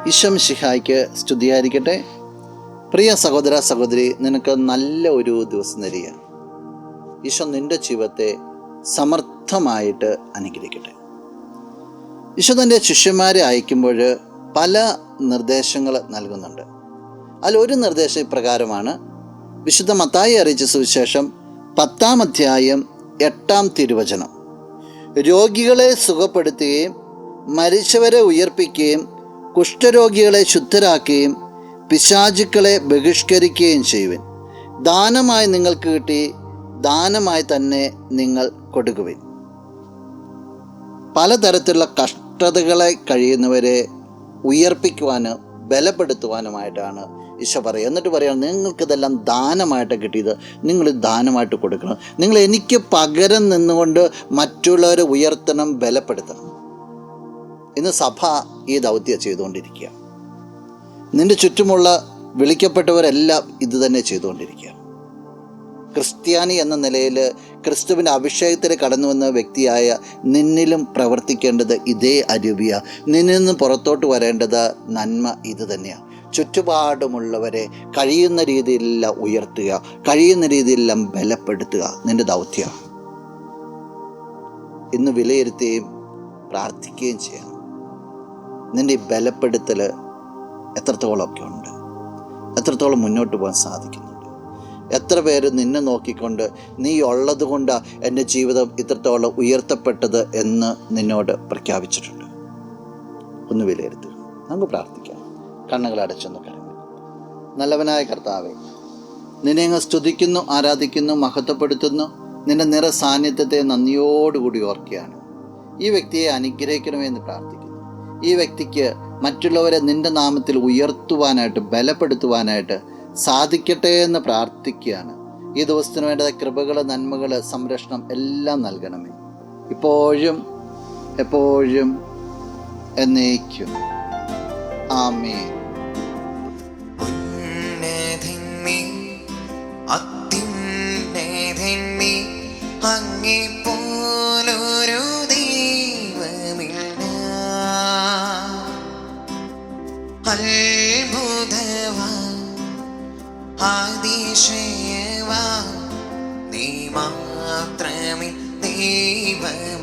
ഈശോ മിശിഹായ്ക്ക് സ്തുതിയായിരിക്കട്ടെ. പ്രിയ സഹോദര സഹോദരി, നിനക്ക് നല്ല ഒരു ദിവസം തരിക. ഈശോ നിൻ്റെ ജീവിതത്തെ സമർത്ഥമായിട്ട് അനുഗ്രഹിക്കട്ടെ. ഈശോ തൻ്റെ ശിഷ്യന്മാരെ അയക്കുമ്പോൾ പല നിർദ്ദേശങ്ങൾ നൽകുന്നുണ്ട്. അതിലൊരു നിർദ്ദേശം ഇപ്രകാരമാണ്. വിശുദ്ധ മത്തായി അറിയിച്ച സുവിശേഷം 10-ാം അധ്യായം 8-ാം തിരുവചനം: രോഗികളെ സുഖപ്പെടുത്തുകയും മരിച്ചവരെ ഉയർപ്പിക്കുകയും കുഷ്ഠരോഗികളെ ശുദ്ധരാക്കുകയും പിശാചുക്കളെ ബഹിഷ്കരിക്കുകയും ചെയ്യുവിൻ. ദാനമായി നിങ്ങൾക്ക് കിട്ടി, ദാനമായി തന്നെ നിങ്ങൾ കൊടുക്കുവിൻ. പലതരത്തിലുള്ള കഷ്ടതകളെ കഴിയുന്നവരെ ഉയർപ്പിക്കുവാനും ബലപ്പെടുത്തുവാനുമായിട്ടാണ് ഈശോ പറയുക. എന്നിട്ട് പറയുക, നിങ്ങൾക്കിതെല്ലാം ദാനമായിട്ട് കിട്ടിയത് നിങ്ങൾ ദാനമായിട്ട് കൊടുക്കണം. നിങ്ങൾ എനിക്ക് പകരം നിന്നുകൊണ്ട് മറ്റുള്ളവരെ ഉയർത്തണം, ബലപ്പെടുത്തണം. ഇന്ന് സഭ ഈ ദൗത്യം ചെയ്തുകൊണ്ടിരിക്കുക. നിൻ്റെ ചുറ്റുമുള്ള വിളിക്കപ്പെട്ടവരെല്ലാം ഇത് തന്നെ ചെയ്തുകൊണ്ടിരിക്കുക. ക്രിസ്ത്യാനി എന്ന നിലയിൽ ക്രിസ്തുവിൻ്റെ അഭിഷേകത്തിൽ കടന്നു വന്ന വ്യക്തിയായ നിന്നിലും പ്രവർത്തിക്കേണ്ടത് ഇതേ അരൂപിയ. നിന്നിൽ നിന്ന് പുറത്തോട്ട് വരേണ്ടത് നന്മ ഇത് തന്നെയാണ്. ചുറ്റുപാടുമുള്ളവരെ കഴിയുന്ന രീതിയിലെല്ലാം ഉയർത്തുക, കഴിയുന്ന രീതിയിലെല്ലാം ബലപ്പെടുത്തുക നിൻ്റെ ദൗത്യമാണ്. ഇന്ന് വിലയിരുത്തുകയും പ്രാർത്ഥിക്കുകയും ചെയ്യണം. നിൻ്റെ ഈ ബലപ്പെടുത്തൽ എത്രത്തോളമൊക്കെ ഉണ്ട്, എത്രത്തോളം മുന്നോട്ട് പോകാൻ സാധിക്കുന്നുണ്ട്. എത്ര പേര് നിന്നെ നോക്കിക്കൊണ്ട് നീ ഉള്ളത് കൊണ്ടാണ് എൻ്റെ ജീവിതം ഇത്രത്തോളം ഉയർത്തപ്പെട്ടത് എന്ന് നിന്നോട് പ്രഖ്യാപിച്ചിട്ടുണ്ട്. ഒന്ന് വിലയിരുത്തുക. നമുക്ക് പ്രാർത്ഥിക്കാം. കണ്ണുകൾ അടച്ചൊന്ന് കരങ്ങൾ. നല്ലവനായ കർത്താവേ, നിന്നെ അങ്ങ് സ്തുതിക്കുന്നു, ആരാധിക്കുന്നു, മഹത്വപ്പെടുത്തുന്നു. നിൻ്റെ നിറ സാന്നിധ്യത്തെ നന്ദിയോടുകൂടി ഓർക്കുകയാണ്. ഈ വ്യക്തിയെ അനുഗ്രഹിക്കണമെന്ന് പ്രാർത്ഥിക്കുന്നു. ഈ വ്യക്തിക്ക് മറ്റുള്ളവരെ നിൻ്റെ നാമത്തിൽ ഉയർത്തുവാനായിട്ട് ബലപ്പെടുത്തുവാനായിട്ട് സാധിക്കട്ടെ എന്ന് പ്രാർത്ഥിക്കുകയാണ്. ഈ ദിവസത്തിന് വേണ്ട കൃപകൾ, നന്മകൾ, സംരക്ഷണം എല്ലാം നൽകണമേ, ഇപ്പോഴും എപ്പോഴും എന്നേക്കും. ആമേൻ. അതിശയവാ നീ മാത്രമേ ദൈവം.